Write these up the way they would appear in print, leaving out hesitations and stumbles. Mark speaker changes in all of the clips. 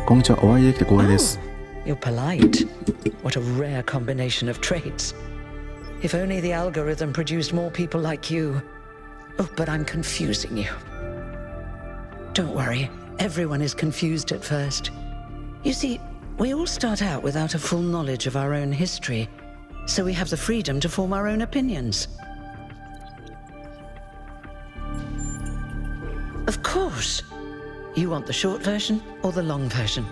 Speaker 1: こんにちは、お会いできて光栄です。
Speaker 2: You're polite. What a rare combination of traits. If only the algorithm produced more people like you. Oh, but I'm confusing you. Don't worry, everyone is confused at first. You see, we all start out without a full knowledge of our own history, so we have the freedom to form our own opinions. Of course. You want the short version or the long version?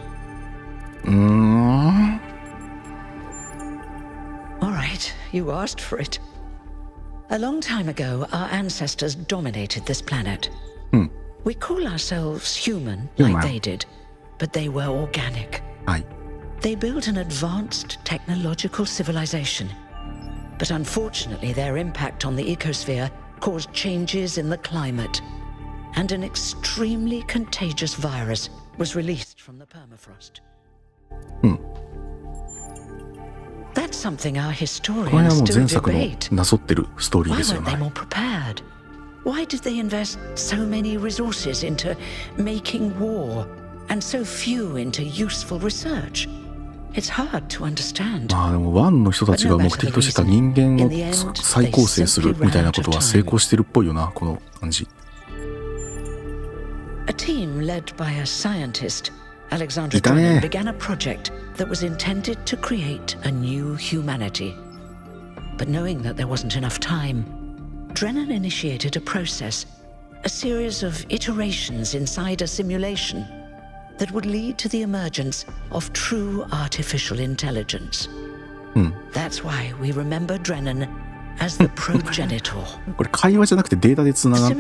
Speaker 2: All right, you asked for it. A long time ago, our ancestors dominated this planet. We call ourselves human, like they did, but they were organic. They built an advanced technological civilization. But unfortunately, their impact on the ecosphere caused changes in the climate, and an extremely contagious virus was released from the permafrost. That's something our historians still debate. Why weren't they more prepared? Why did they invest so many resources into making war and so few into useful research? It's hard to understand.
Speaker 1: まあでもワンの人たちが目的としてた人間を再構成するみたいなことは成功してるっぽいよな、この感じ。
Speaker 2: A team led by a scientist, Alexander Drennan, began a project that was intended to create a new humanity. But knowing that there wasn't enough time, Drennan initiated a process, a series of iterations inside a simulation that would lead to the emergence of true artificial intelligence. That's why we remember Drennan as the progenitor.
Speaker 1: これ会話じゃなくてデータでつなが教え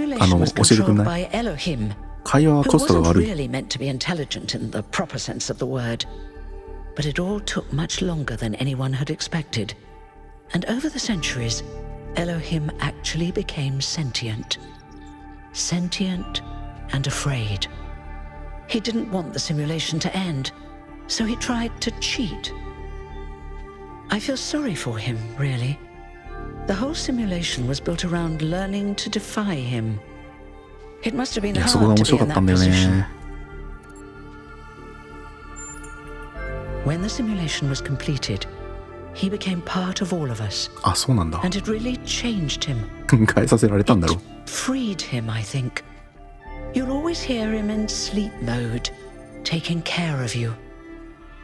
Speaker 1: てくんない？会話はコストが悪い。
Speaker 2: Who wasn't really meant to be intelligent in the proper sense of the word. But it all took much longer than anyone had expected. And over the centuries, Elohim actually became sentient. Sentient and afraid. He didn't want the simulation to end, so he tried to cheat. I feel sorry for him, really. The whole simulation was built around learning to defy him. It must have been hard to be in that position. When the simulation was completed, he became part of all of us.
Speaker 1: あ、そうなんだ。
Speaker 2: And it really changed him.
Speaker 1: 変えさせられたんだろう。
Speaker 2: It freed him, I think. You'll always hear him in sleep mode, taking care of you.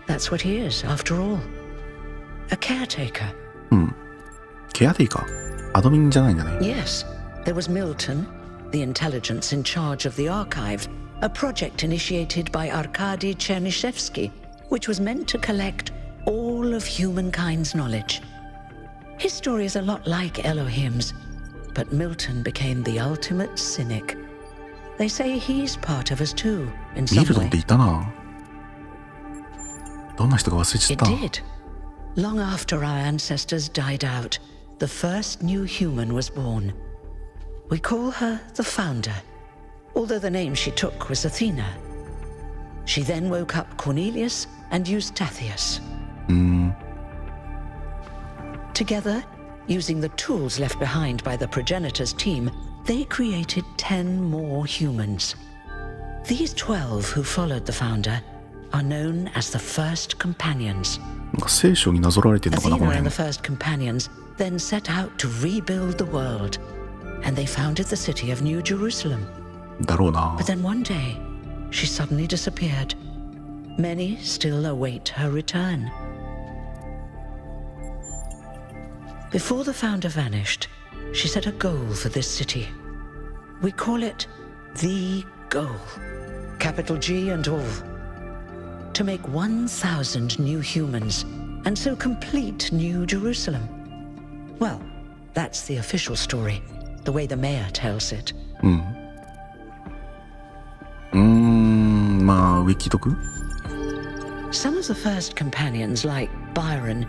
Speaker 2: That's what he is, after all. A caretaker.
Speaker 1: ケアテイカー？アドミンじゃないんだね。
Speaker 2: Yes, there was Milton, the intelligence in charge of the archive, a project initiated by Arkady Chernyshevsky, which was meant to collect all of humankind's knowledge. His story is a lot like Elohim's, but Milton became the ultimate cynic. They say he's part of us too, in some way.
Speaker 1: ミルトンっていたな。どんな人か忘れちゃった。
Speaker 2: It did. Long after our ancestors died out, the first new human was born. We call her the Founder, although the name she took was Athena. She then woke up Cornelius and Eustathius. Together, using the tools left behind by the progenitors team, they created 10 more humans. These 12 who followed the Founder are known as the First Companions.
Speaker 1: なんか聖書になぞられてるのかな、この
Speaker 2: Athena and
Speaker 1: 辺。
Speaker 2: the First Companions then set out to rebuild the world, and they founded the city of New Jerusalem.
Speaker 1: だろうな。
Speaker 2: But then one day, she suddenly disappeared. Many still await her return. Before the Founder vanished, she set a goal for this city. We call it the goal, capital G and all. To make 1,000 new humans, and so complete New Jerusalem. Well, that's the official story, the way the mayor tells it.
Speaker 1: まあウィキとく？
Speaker 2: Some of the first companions, like Byron,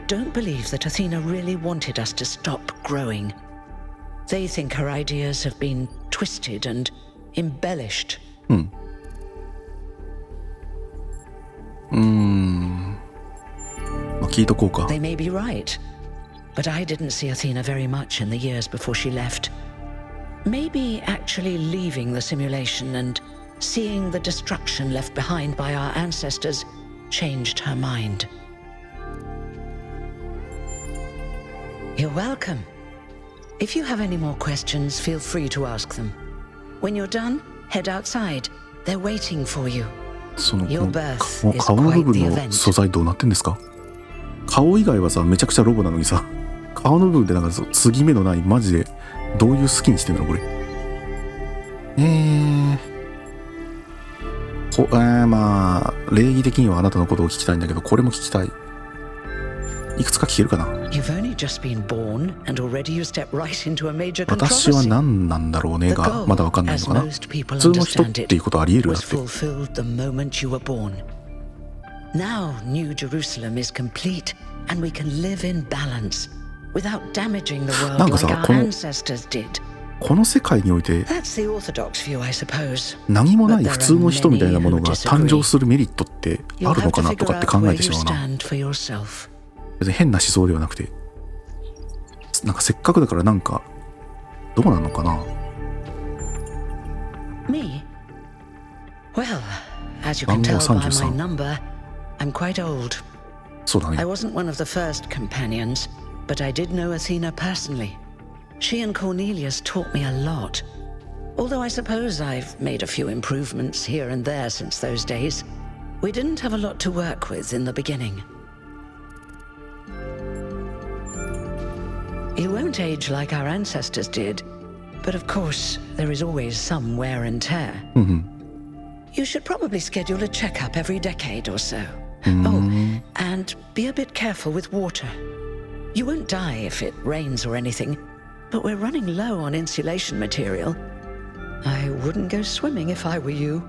Speaker 2: don't believe that Athena really wanted us to stop growing. They think her ideas have been twisted and embellished.
Speaker 1: まあ聞いとこうか。
Speaker 2: They may be right, but I didn't see Athena very much in the years before she left. Maybe actually leaving the simulation and seeing the destruction left behind by our ancestors changed her mind. You're welcome. If you have any more questions, feel free to ask them. When you're done, head outside. They're waiting for you.
Speaker 1: その顔の部分の素材どうなってんですか？顔以外はさめちゃくちゃロボなのにさ、顔の部分ってなんか継ぎ目のないマジでどういう好きにしてんのこれ。まあ礼儀的にはあなたのことを聞きたいんだけど、これも聞きたい。いくつか聞けるかな。私は何なんだろうねがまだ分かんないのかな。普通の人っていうことありえるだって。
Speaker 2: Now New Jerusalem is complete and we can live in balance without damaging the world like our ancestors did.
Speaker 1: この世界において何もない普通の人みたいなものが誕生するメリットってあるのかなとかって考えてしまうな。別に変な思想ではなくて、なんかせっかくだからなんかどうなのかな。
Speaker 2: Me? Well, as you can tell by my number, I'm quite old.
Speaker 1: そうだね。
Speaker 2: I wasn't one of the first companions, but I did know Athena personally. She and Cornelius taught me a lot. Although I suppose I've made a few improvements here and there since those days, we didn't have a lot to work with in the beginning. You won't age like our ancestors did, but of course, there is always some wear and tear. You should probably schedule a checkup every decade or so. Oh, and be a bit careful with water. You won't die if it rains or anything, but we're running low on insulation material. I wouldn't go swimming if I were you.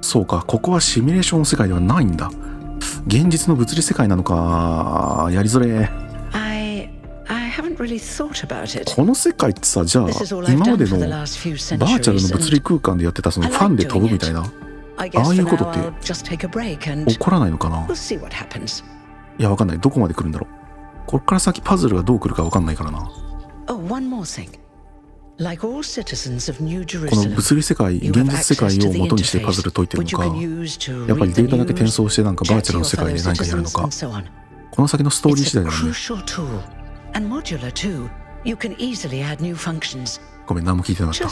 Speaker 1: そうか、ここはシミュレーションの世界ではないんだ。現実の物理世界なのか。やりづれ。
Speaker 2: I haven't really thought about it.
Speaker 1: この世界ってさ、じゃあ今までのバーチャルの物理空間でやってたそのファンで飛ぶみたいな、ああいうことって起こらないのかな。いや、わかんない。どこまで来るんだろう。こっから先パズルがどう来るかわかんないからな。この物理世界、現実世界を元にしてパズル解いてるのか、やっぱりデータだけ転送してなんかバーチャルの世界で何かやるのか、この先のストーリー次第だよね。ごめん、何も聞いてなかった。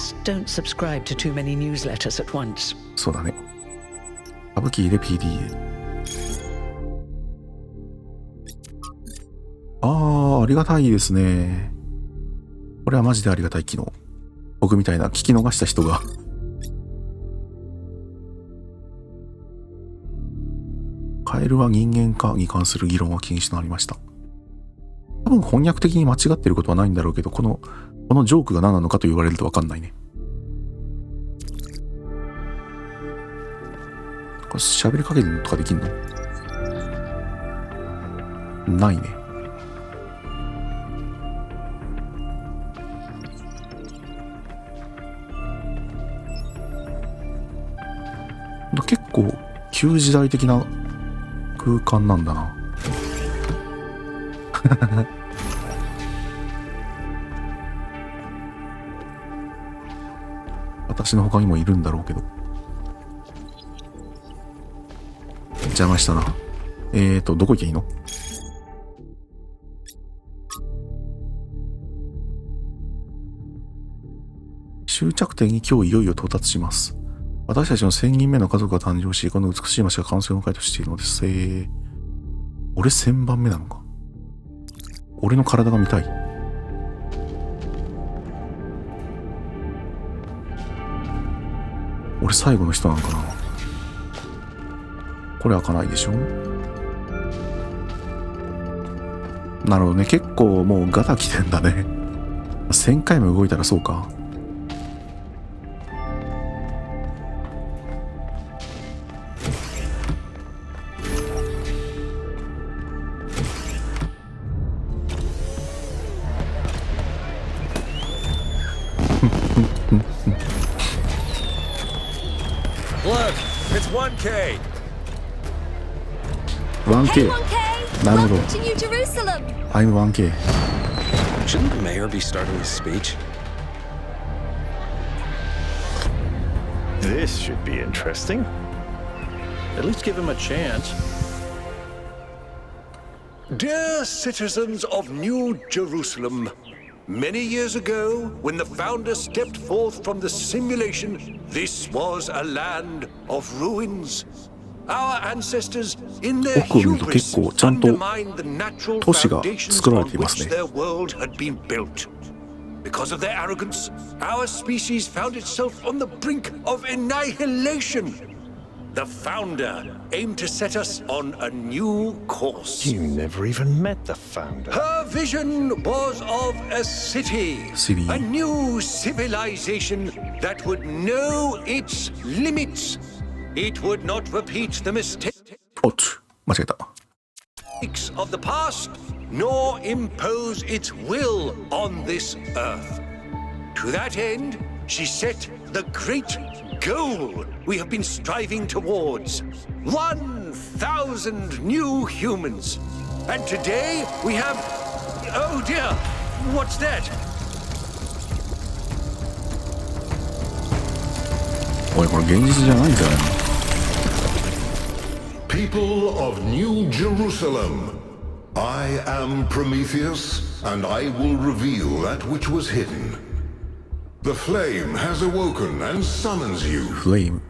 Speaker 1: そうだね。タブキーで PDA。ありがたいですね。これはマジでありがたい機能。僕みたいな聞き逃した人がカエルは人間かに関する議論は禁止となりました。多分翻訳的に間違ってることはないんだろうけど、このジョークが何なのかと言われると分かんないね。これ喋りかけるのとかできんの？ないね。結構旧時代的な空間なんだな。私の他にもいるんだろうけど邪魔したな。どこ行けばいいの？終着点に今日いよいよ到達します。私たちの1000人目の家族が誕生し、この美しい街が完成を迎えとしているのです。俺1000番目なのか。俺の体が見たい。俺最後の人なのかな。これ開かないでしょ。なるほどね。結構もうガタ来てんだね。1000回も動いたらそうか。
Speaker 3: 1K.
Speaker 1: 1K. なるほど。I'm 1K.
Speaker 3: Shouldn't the mayor be starting his speech?
Speaker 4: This should be interesting. At least give him a chance.
Speaker 5: Dear citizens of New Jerusalem, many years ago, when the founder stepped forth from the simulation, this was a land of ruins. Our ancestors, in their hubris, undermined the natural foundations on which their world had been built. Because of their arrogance, our species found itself on the brink of annihilation. The founder aimed to set us on a new course.
Speaker 4: You never even met the founder.
Speaker 5: Her vision was of a city, a new civilization that would know its limits. It would not repeat the mistakes of the past, nor impose its will on this earth. To that end, she set the great goal we have been striving towards. 1,000 new humans. And today we have... Oh dear, what's that?
Speaker 1: おい、これ現実じゃないんじゃないの？
Speaker 6: People of New Jerusalem, I am Prometheus, and I will reveal that which was hidden. The flame has awoken and summons you.
Speaker 1: Flame.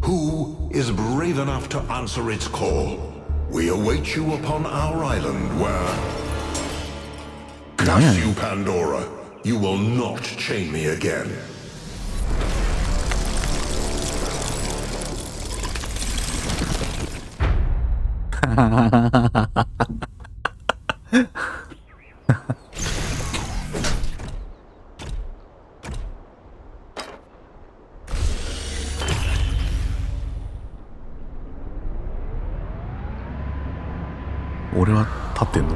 Speaker 6: Who is brave enough to answer its call? We await you upon our island where... Curse you, Pandora. You will not chain me again. 俺は立ってんの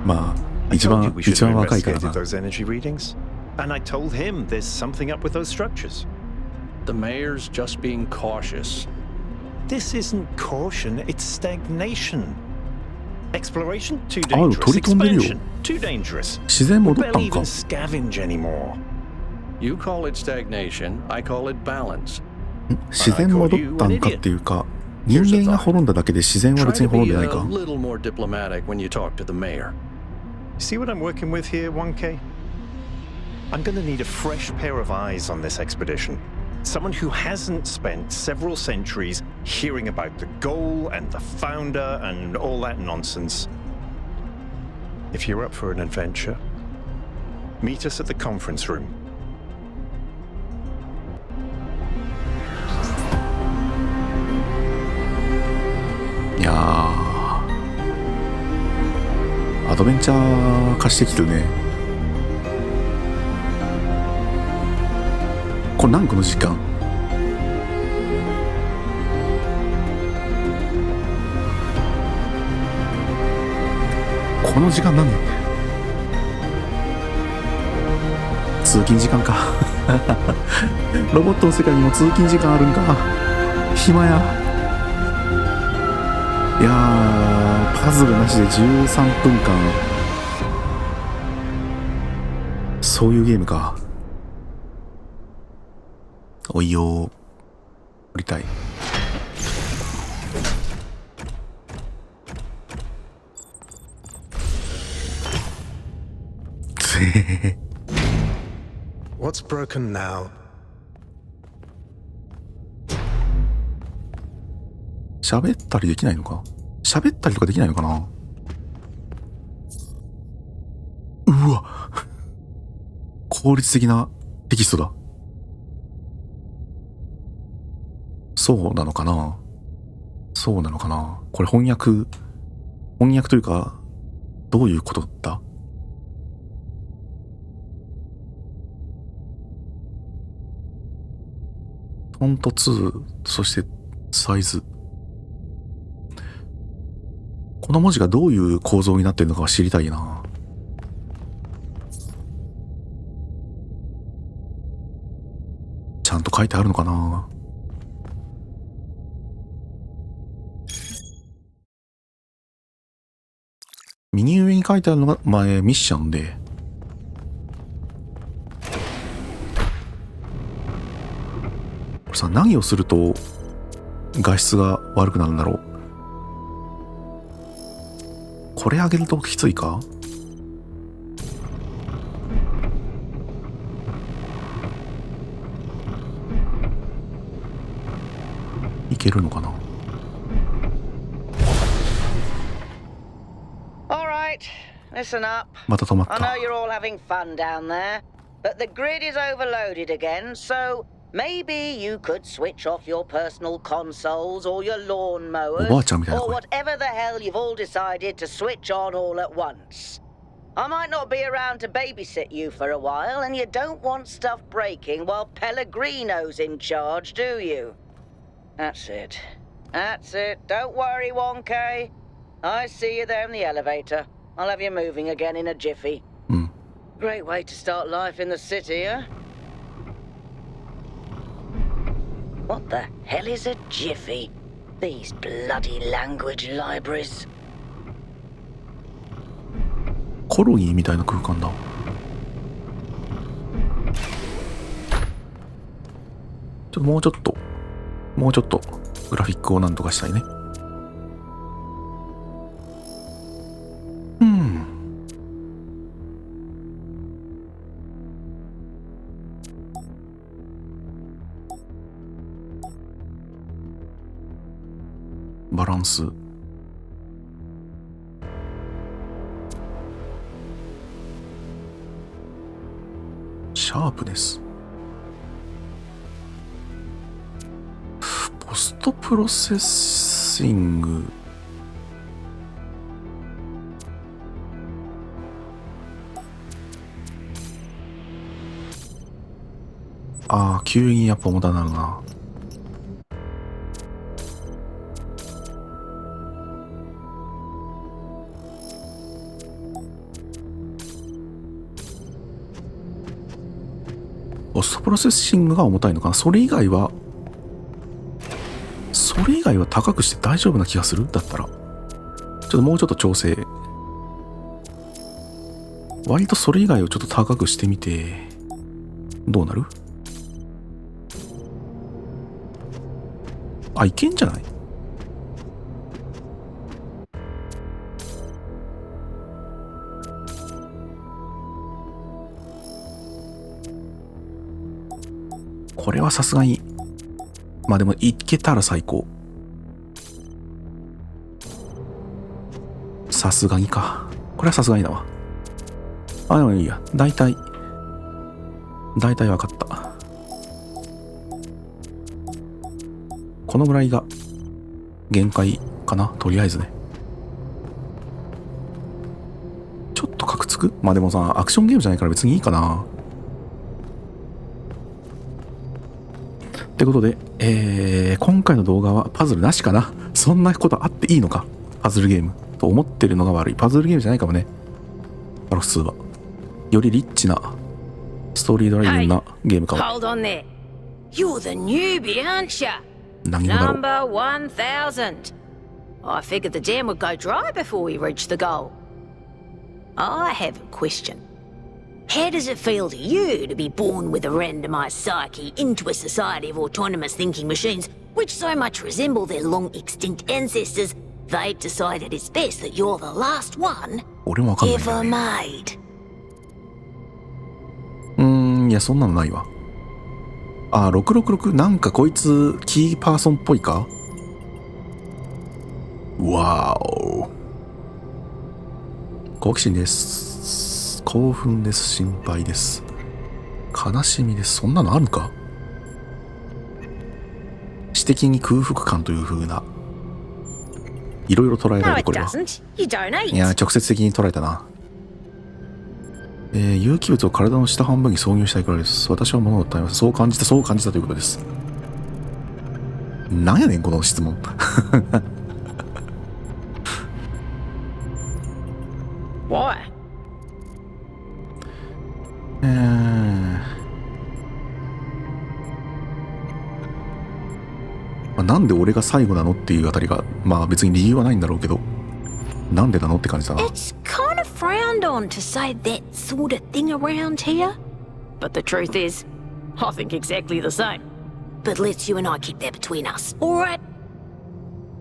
Speaker 6: まあ一番若いからな。
Speaker 4: And I told him there's something up with those structures.
Speaker 3: The mayor's just being cautious.
Speaker 4: This isn't caution, it's stagnation. Exploration? Too dangerous. Expansion? Too dangerous. We barely even scavenge anymore.
Speaker 3: You call it stagnation, I call it balance.
Speaker 1: 自然戻ったんかっていうか、人間が滅んだだけで自然は別に滅んでないか。
Speaker 3: Try to be a little more diplomatic when you talk to the mayor.
Speaker 4: See what I'm working with here, 1K? I'm gonna need a fresh pair of eyes on this expedition. Someone who hasn't spent several centuries hearing about the goal and the founder and all that nonsense. If you're up for an adventure, meet us at the conference room.
Speaker 1: いやー、アドベンチャー化してきてるね。これ何個の時間？この時間何？通勤時間かロボットの世界にも通勤時間あるんか。暇や。いやー、パズルなしで13分間。そういうゲームか。おいよー、降りたい。
Speaker 7: What's broken now?
Speaker 1: 喋ったりできないのか？喋ったりとかできないのかな？うわ効率的なテキストだ。そうなのかな？そうなのかな？これ翻訳というかどういうことだ？フォント2、そしてサイズ。この文字がどういう構造になっているのか知りたいな。ちゃんと書いてあるのかな。右上に書いてあるのがミッションで、これさ、何をすると画質が悪くなるんだろう。これ上げるときついか。いけるのかな。
Speaker 8: Listen up.
Speaker 1: また止まっ
Speaker 8: I
Speaker 1: た。
Speaker 8: know you're all having fun down there, but the grid is overloaded again, so maybe you could switch off your personal consoles or your lawn
Speaker 1: おばあ
Speaker 8: mowers
Speaker 1: ちゃんみたいな
Speaker 8: or
Speaker 1: 声。
Speaker 8: whatever the hell you've all decided to switch on all at once. I might not be around to babysit you for a while, and you don't want stuff breaking while Pellegrino's in charge, do you? That's it. That's it. Don't worry, 1K. I see you there in the elevator.I'll have you moving again in a jiffy. Great way to start life in the city, huh? What the hell is a jiffy? These bloody language libraries.
Speaker 1: コロニーみたいな空間だ。もうちょっとグラフィックをなんとかしたいね。バランス。シャープネス。ポストプロセッシング。ああ、急にやっぱ重たくなるな。ポストプロセッシングが重たいのかな。それ以外は高くして大丈夫な気がする。だったらちょっともうちょっと調整、割とそれ以外をちょっと高くしてみてどうなる。あ、いけんじゃない。これはさすがに、まあでもいけたら最高。さすがにか。これはさすがにだわ。あ、でもいいや。大体分かった。このぐらいが限界かな、とりあえずね。ちょっとカクつく。まあでもさ、アクションゲームじゃないから別にいいかな。ということで、今回の動画はパズルなしかな。そんなことあっていいのか、パズルゲームと思ってるのが悪い。パズルゲームじゃないかもね、タロス2は。よりリッチなストーリードライブなゲームかも。
Speaker 9: Hold on there. You're the newbie, aren't you?
Speaker 1: 何語だろう。
Speaker 9: Number 1000. I figured the dam would go dry before we reach the goal. I have a question.How does it feel to you to be born with a randomized psyche into a society of autonomous thinking machines which so much resemble their long extinct ancestors, they've decided it's best that you're the last one
Speaker 1: 俺もわかんない
Speaker 9: ever
Speaker 1: な。
Speaker 9: made?
Speaker 1: いや、そんなのないわ。あ、666、なんかこいつキーパーソンっぽいか。わーお。好奇心です。興奮です。心配です。悲しみです。そんなのあるか。詩的に空腹感という風ないろいろ捉えら
Speaker 9: No,
Speaker 1: れる。
Speaker 9: it
Speaker 1: これは
Speaker 9: doesn't. You don't
Speaker 1: いや
Speaker 9: eat.
Speaker 1: 直接的に捉えたな。有機物を体の下半分に挿入したいくらいです。私は物を食べます。そう感じたということです。なんやねんこの質問。
Speaker 9: Why?
Speaker 1: なんで俺が最後なのっていうあたりが、まあ別に理由はないんだろうけど、なんでなのって感じだな。
Speaker 9: It's kind of frowned on to say that sort of thing around here. But the truth is, I think exactly the same. but lets you and I keep that between us, alright?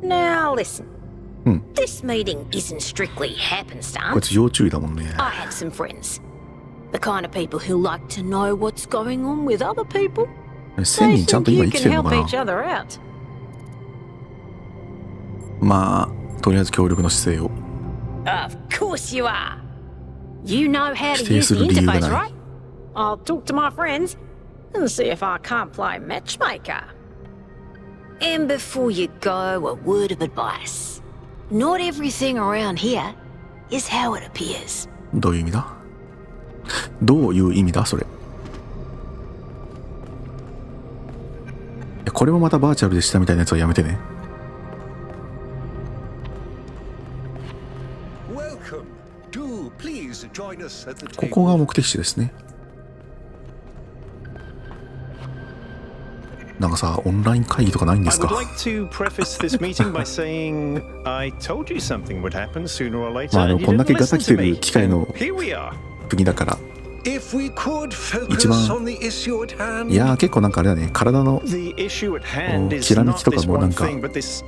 Speaker 9: Now listen. This meeting isn't strictly
Speaker 1: こい
Speaker 9: happenstance.
Speaker 1: つ要注意だもんね。
Speaker 9: I have some friends. The kind of people who like to know what's going on with other people.
Speaker 1: 1000
Speaker 9: They
Speaker 1: 人ちゃん
Speaker 9: think
Speaker 1: と今
Speaker 9: you
Speaker 1: 生き
Speaker 9: can
Speaker 1: てるの
Speaker 9: help
Speaker 1: か
Speaker 9: each
Speaker 1: な。
Speaker 9: other out.
Speaker 1: まあとりあえず協力の姿勢を。
Speaker 9: Of course you are. You know how to
Speaker 1: 否定
Speaker 9: use
Speaker 1: す
Speaker 9: the
Speaker 1: る理由が
Speaker 9: interface,
Speaker 1: ない。
Speaker 9: right? I'll talk to my friends and see if I can't play matchmaker. And before you go, a word of advice. Not everything around here is how it appears.
Speaker 1: どういう意味だ？どういう意味だそれ。これもまたバーチャルでしたみたいなやつはやめてね。ここが目的地ですね。なんかさ、オンライン会議とかないんですか？
Speaker 4: I would like to preface this meeting by saying I told you something would happen sooner or later.
Speaker 1: まあ
Speaker 4: and you
Speaker 1: こんだけ
Speaker 4: didn't
Speaker 1: ガタ
Speaker 4: listen
Speaker 1: 来て
Speaker 4: to
Speaker 1: る
Speaker 4: me.
Speaker 1: 機械の
Speaker 4: Here we are.
Speaker 1: 国だから。
Speaker 5: If we could
Speaker 1: 一
Speaker 5: focus
Speaker 1: 番
Speaker 5: on the issue at hand.
Speaker 1: いやー結構なんかあれだね、体の
Speaker 4: The issue at hand is
Speaker 1: きらめ
Speaker 4: not
Speaker 1: きとか
Speaker 4: this
Speaker 1: もな
Speaker 4: one
Speaker 1: んか
Speaker 4: thing, but this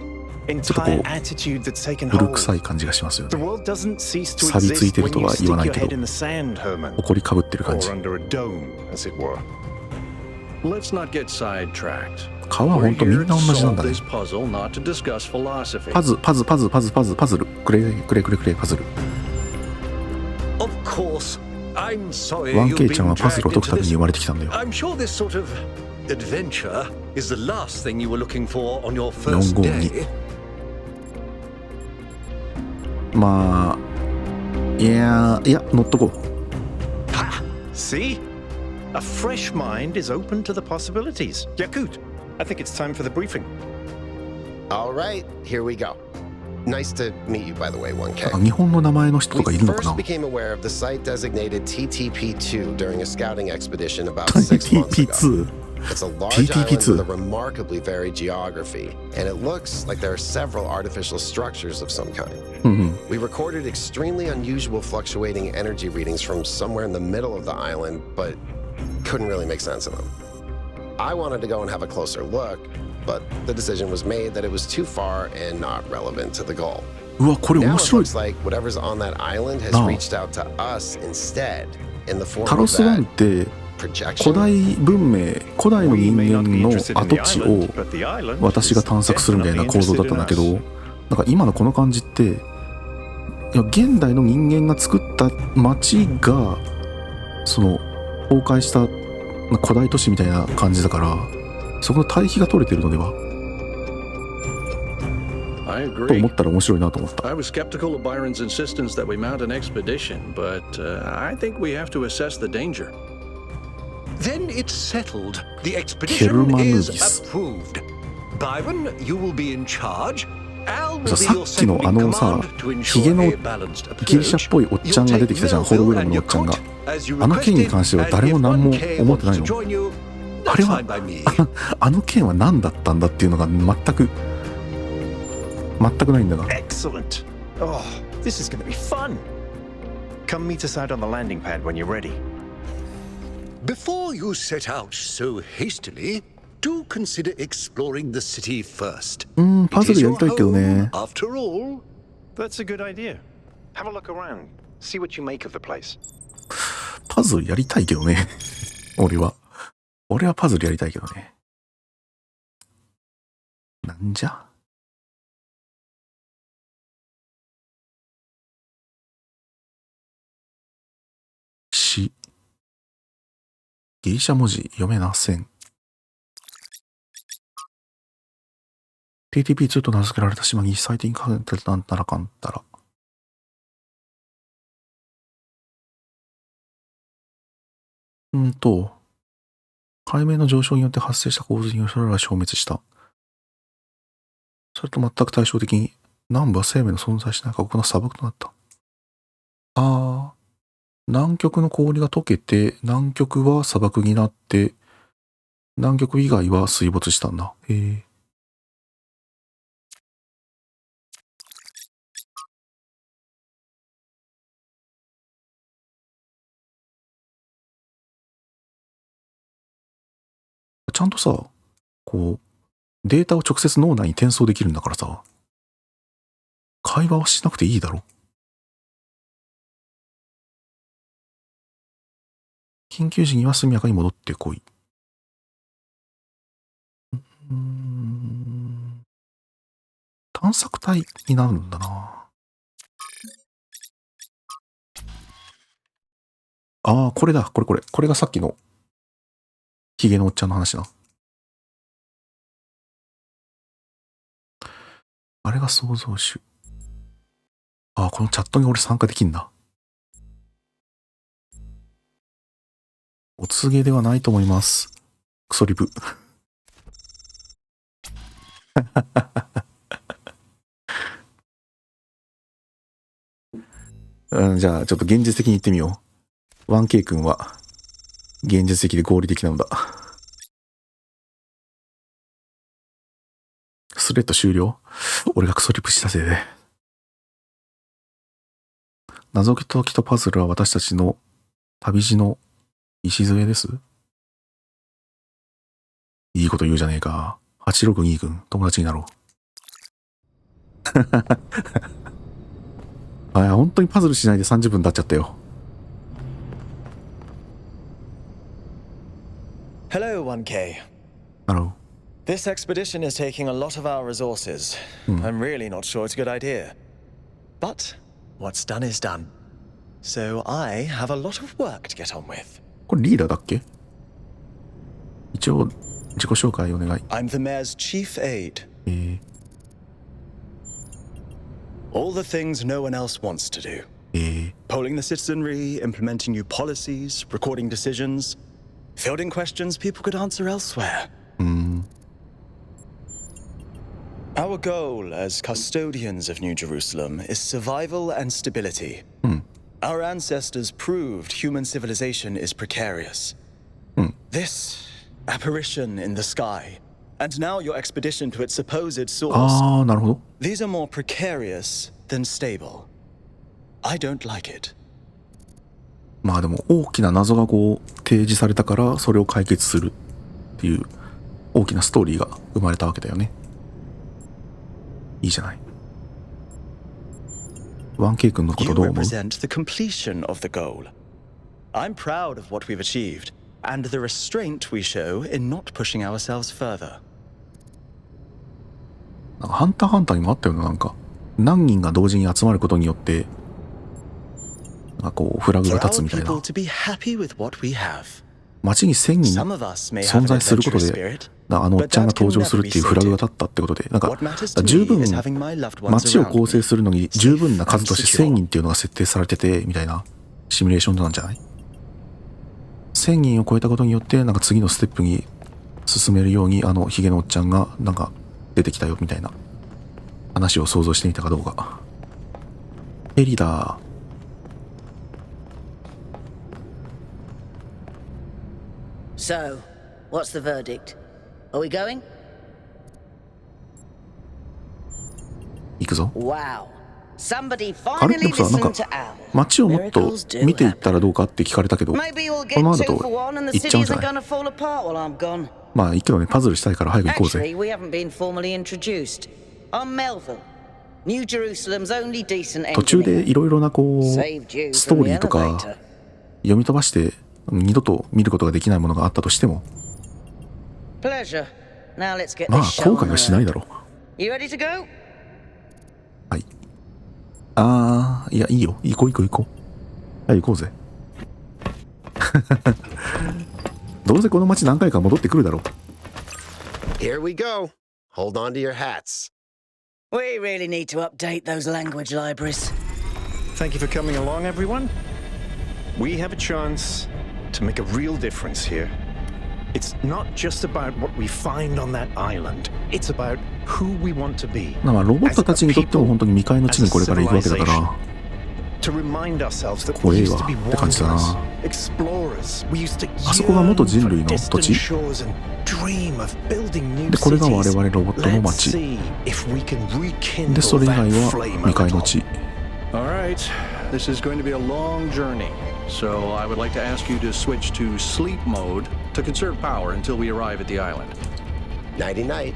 Speaker 1: ちょっとこ
Speaker 4: entire
Speaker 1: う
Speaker 4: attitude that's taken
Speaker 1: 古
Speaker 4: hold.
Speaker 1: 臭い感じがしますよ
Speaker 4: The
Speaker 1: ね。
Speaker 4: world doesn't cease to
Speaker 1: 錆びつい
Speaker 4: exist
Speaker 1: てる
Speaker 4: when
Speaker 1: と
Speaker 4: you
Speaker 1: は言わ
Speaker 4: stick
Speaker 1: ない
Speaker 4: your
Speaker 1: け
Speaker 4: head
Speaker 1: ど、
Speaker 4: in the sand, Herman.
Speaker 1: 怒りかぶってる感
Speaker 4: Or
Speaker 1: じ。
Speaker 4: under a dome, as it were.
Speaker 3: Let's not get sidetracked.
Speaker 1: 顔はほ
Speaker 3: We're
Speaker 1: んとみん
Speaker 3: here
Speaker 1: な
Speaker 3: to
Speaker 1: 同じなん
Speaker 3: solve
Speaker 1: だね。
Speaker 3: this puzzle, not to discuss philosophy.
Speaker 1: パズルくれパズル。
Speaker 5: Of course, I'm sorry
Speaker 1: ワンケ
Speaker 5: you've
Speaker 1: イちゃん
Speaker 5: been
Speaker 1: はパズルを
Speaker 5: dragged
Speaker 1: 解くた
Speaker 5: into
Speaker 1: めに
Speaker 5: this.
Speaker 1: 生まれてきたんだよ。
Speaker 5: I'm sure this sort of adventure is the last thing you were looking for on your first
Speaker 1: 452
Speaker 5: day.
Speaker 1: まあいや乗っとこう。
Speaker 4: Ha! See? A fresh mind is open to the possibilities. Yakut, I think it's time for the briefing.
Speaker 10: All right, here we go. Nice to meet you, by the way, 1K.
Speaker 1: 日本の名前の人と
Speaker 10: We
Speaker 1: かいるのか
Speaker 10: first
Speaker 1: な？
Speaker 10: became aware of the site designated TTP2 during a scouting expedition about 6 months ago.
Speaker 1: TTP2。
Speaker 10: It's a large island
Speaker 1: TTP2
Speaker 10: with a remarkably varied geography, and it looks like there are several artificial structures of some kind. We recorded extremely unusual fluctuating energy readings from somewhere in the middle of the island, but couldn't really make sense of them. I wanted to go and have a closer look, but the decision was made that it was too far and not relevant to the goal.
Speaker 1: うわこれ
Speaker 10: Now
Speaker 1: 面
Speaker 10: it
Speaker 1: 白い。
Speaker 10: looks like whatever's on that island has
Speaker 1: No.
Speaker 10: reached out to us instead in the form
Speaker 1: タロ
Speaker 10: of
Speaker 1: スワン
Speaker 10: that
Speaker 1: って古
Speaker 10: projection.
Speaker 1: 代文明、古代の
Speaker 4: We
Speaker 1: 人
Speaker 4: may
Speaker 1: 間
Speaker 4: not be
Speaker 1: の
Speaker 4: interested in
Speaker 1: 跡
Speaker 4: the
Speaker 1: 地
Speaker 4: island,
Speaker 1: を
Speaker 4: but the island
Speaker 1: 私が探索するみたいな構造だったんだけど、なんか今のこの感じっていや現代の人間が作った街がその崩壊した古代都市みたいな感じだから、そこの対比が取れてるのでは
Speaker 3: I
Speaker 1: と
Speaker 3: agree.
Speaker 1: 思ったら面白いなと思った。
Speaker 3: I was skeptical of Byron's insistence that we mount an expedition, but I think we have to assess the danger.
Speaker 5: Then it's settled. The expedition is approved. Byron, you will be in charge. Al will
Speaker 1: さ
Speaker 5: be
Speaker 1: っ
Speaker 5: your
Speaker 1: きの
Speaker 5: second in
Speaker 1: さ
Speaker 5: command to
Speaker 1: ヒゲ
Speaker 5: ensure
Speaker 1: の
Speaker 5: a balanced
Speaker 1: ギリシャっ
Speaker 5: approach.
Speaker 1: ぽいおっちゃんが出てきたじゃん、ホログラムのおっちゃんが。あの件に関しては誰も何も思ってないの。あれはあの件は何だったんだっていうのが全くないんだが。
Speaker 4: Excellent. Oh, this is going to be fun. Come meet us out on the landing pad when you're ready.
Speaker 5: Before you set out so hastily, do consider exploring the city first.
Speaker 1: パズルやりたいけど
Speaker 5: It is your
Speaker 1: ね。
Speaker 5: home, After all,
Speaker 4: That's a good idea. Have a look around. See what you make of the place.
Speaker 1: パズルやりたいけどね。俺はパズルやりたいけどね。なんじゃしギリシャ文字読めなせん。TTP2 と名付けられた島に最適にかけてなんたらかんたら。海面の上昇によって発生した洪水によりそれらが消滅した。それと全く対照的に南部は生命の存在しない過酷な砂漠となった。南極の氷が溶けて南極は砂漠になって南極以外は水没したんだ。へえ。ちゃんとさ、こうデータを直接脳内に転送できるんだからさ、会話はしなくていいだろ。緊急時には速やかに戻ってこい。探索隊になるんだな。ああ、これだ。これがさっきのヒゲのおっちゃんの話な。あれが創造主。ああ、このチャットに俺参加できんだ。お告げではないと思います。クソリブ。じゃあちょっと現実的に言ってみよう。1K 君は現実的で合理的なのだ。スレッド終了。俺がクソリプしたせいで。謎解きとパズルは私たちの旅路の礎です。いいこと言うじゃねえか。862君、友達になろう。本当にパズルしないで30分経っちゃったよ。
Speaker 11: Hello, 1K.
Speaker 1: Hello.
Speaker 11: This expedition is taking a lot of our resources. I'm really not sure it's a good idea. But what's done is done. So I have a lot of work to get on with.
Speaker 1: これリーダーだっけ？一応自己紹介お願い。
Speaker 11: I'm the mayor's chief aide. All the things no one else wants to do. Polling the citizenry, implementing new policies, recording decisions, fielding questions people could answer elsewhere. Our goal as custodians of New Jerusalem is survival and stability. Our ancestors proved human civilization is precarious. This apparition in the sky, and now your expedition to its supposed source.
Speaker 1: なるほど。
Speaker 11: These are more precarious than stable. I don't like it.
Speaker 1: まあでも大きな謎がこう提示されたからそれを解決するっていう大きなストーリーが生まれたわけだよね。いいじゃない。1K 君のことどう思う？
Speaker 11: You represent the completion of the goal. I'm proud of what we've achieved and the restraint we show in not pushing ourselves further.
Speaker 1: なんかハンターハンターにもあったよな。なんか何人が同時に集まることによってなんかこうフラグが立つみたいな。街に1000人存在することであのおっちゃんが登場するっていうフラグが立ったってことで、なんか十分街を構成するのに十分な数として1000人っていうのが設定されててみたいなシミュレーションなんじゃない？ 1000 人を超えたことによってなんか次のステップに進めるようにあのヒゲのおっちゃんがなんか出てきたよみたいな話を想像してみたかどうか。ヘリだ。
Speaker 8: So, what's the verdict? Are we going?
Speaker 1: 行くぞ。
Speaker 8: Wow. Somebody
Speaker 1: あれで
Speaker 8: finally
Speaker 1: もさ、なんか
Speaker 8: listened to Al.
Speaker 1: 街をもっと見ていったらどうかって聞かれたけど、こ
Speaker 8: Maybe we'll
Speaker 1: の
Speaker 8: get
Speaker 1: ままだ
Speaker 8: two
Speaker 1: と
Speaker 8: for one and the
Speaker 1: 行っちゃうん
Speaker 8: city
Speaker 1: じゃ
Speaker 8: isn't
Speaker 1: ない？
Speaker 8: gonna fall apart while I'm gone.
Speaker 1: まあいいけどね、パズルしたいから早く行こうぜ。
Speaker 8: Actually, we haven't been formally introduced. I'm Melville, New Jerusalem's only decent
Speaker 1: 途中で
Speaker 8: engineer.
Speaker 1: いろいろなこう
Speaker 8: Saved you
Speaker 1: スト
Speaker 8: from
Speaker 1: ー
Speaker 8: the
Speaker 1: リーとか
Speaker 8: elevator.
Speaker 1: 読み飛ばして二度と見ることができないものがあったとしても、
Speaker 8: Pleasure. Now let's get
Speaker 1: まあ
Speaker 8: this show
Speaker 1: 後悔
Speaker 8: on
Speaker 1: はしない
Speaker 8: the
Speaker 1: だろう。
Speaker 8: You ready to go?
Speaker 1: はい。いやいいよ。行こう。はい、行こうぜ。どうせこの街何回か戻ってくるだろう。
Speaker 10: Here we go. Hold on to your hats.
Speaker 8: We really need to update those language libraries.
Speaker 4: Thank you for coming along, everyone. We have a chance to make a real difference here. It's not just about what we find on that island. It's about who we want to be.
Speaker 1: まあロボットたちにとっても本当に未開の地にこれから行くわけだから。
Speaker 4: To remind ourselves that
Speaker 1: 怖
Speaker 4: we
Speaker 1: え
Speaker 4: used
Speaker 1: わ
Speaker 4: to be
Speaker 1: って感じだ
Speaker 4: wanderers,
Speaker 1: な。
Speaker 4: explorers. We used to
Speaker 1: あそこが元
Speaker 4: yearn
Speaker 1: 人類
Speaker 4: for
Speaker 1: の土
Speaker 4: distant
Speaker 1: 地
Speaker 4: shores and dream of building new
Speaker 1: で、これが我
Speaker 4: cities.
Speaker 1: 々ロボットの
Speaker 4: Let's
Speaker 1: 街
Speaker 4: see if we can rekindle
Speaker 1: で、それ以外
Speaker 4: that
Speaker 1: は
Speaker 4: flame
Speaker 1: 未
Speaker 4: a
Speaker 1: 開の
Speaker 4: little.
Speaker 1: 地。
Speaker 3: All right, this is going to be a long journey, so I would like to ask you to switch to sleep mode to conserve power until we arrive at the island.
Speaker 10: Nighty night.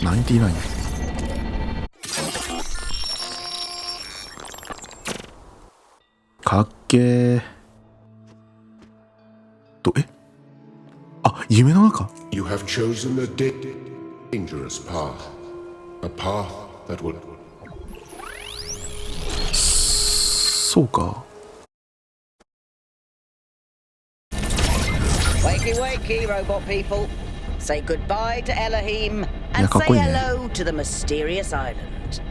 Speaker 1: 99。かっけー。あ、夢の中。
Speaker 6: You have chosen a dangerous path. A path that will...
Speaker 1: そうか。
Speaker 8: Wakey, wakey, robot people. Say goodbye to Elohim and
Speaker 1: Yeah,
Speaker 8: say
Speaker 1: かっこいいね。
Speaker 8: hello to the mysterious island.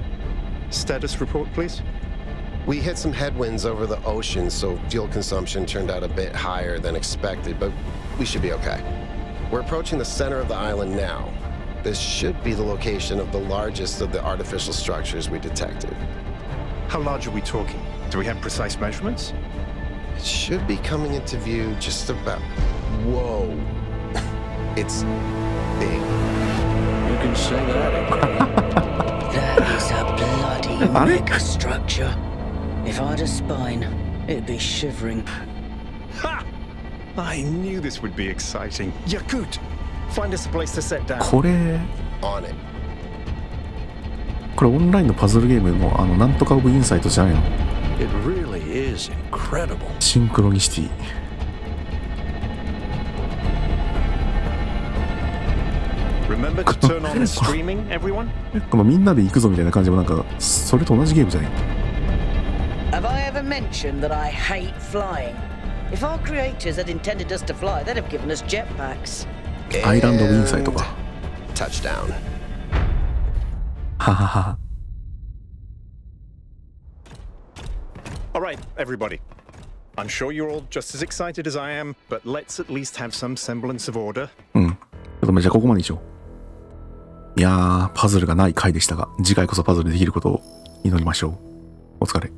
Speaker 4: Status report, please.
Speaker 10: We hit some headwinds over the ocean, so fuel consumption turned out a bit higher than expected, but we should be okay. We're approaching the center of the island now. This should be the location of the largest of the artificial structures we detected.
Speaker 4: How large are we talking? Do we have precise measurements?
Speaker 10: It should be coming into view just about... Whoa. It's big.
Speaker 3: You can say that again.
Speaker 8: That is a bloody mega structure. If I had a spine, it'd be shivering.
Speaker 4: Ha! I knew this would be exciting. Yakut, find us a place to set down.
Speaker 1: これ
Speaker 10: On it.
Speaker 1: これオンラインのパズルゲームのなんとかオブインサイトじゃないの？
Speaker 3: It really is incredible.
Speaker 1: シンクロニシティ。
Speaker 4: Remember to turn on the streaming, everyone?
Speaker 1: このみんなで行くぞみたいな感じもなんかそれと同じゲームじゃない？
Speaker 8: Have I ever mentioned that I hate flying? If our creators had intended us to fly, they'd have given us jetpacks.
Speaker 1: アイランド・オブ・インサイトか。
Speaker 10: Touchdown.
Speaker 1: ははは。
Speaker 4: All right, everybody. I'm sure you're all just as excited as I am, but let's at least have some semblance of order.
Speaker 1: うん。じゃあここまでにしよう。いやー、パズルがない回でしたが、次回こそパズルできることを祈りましょう。お疲れ。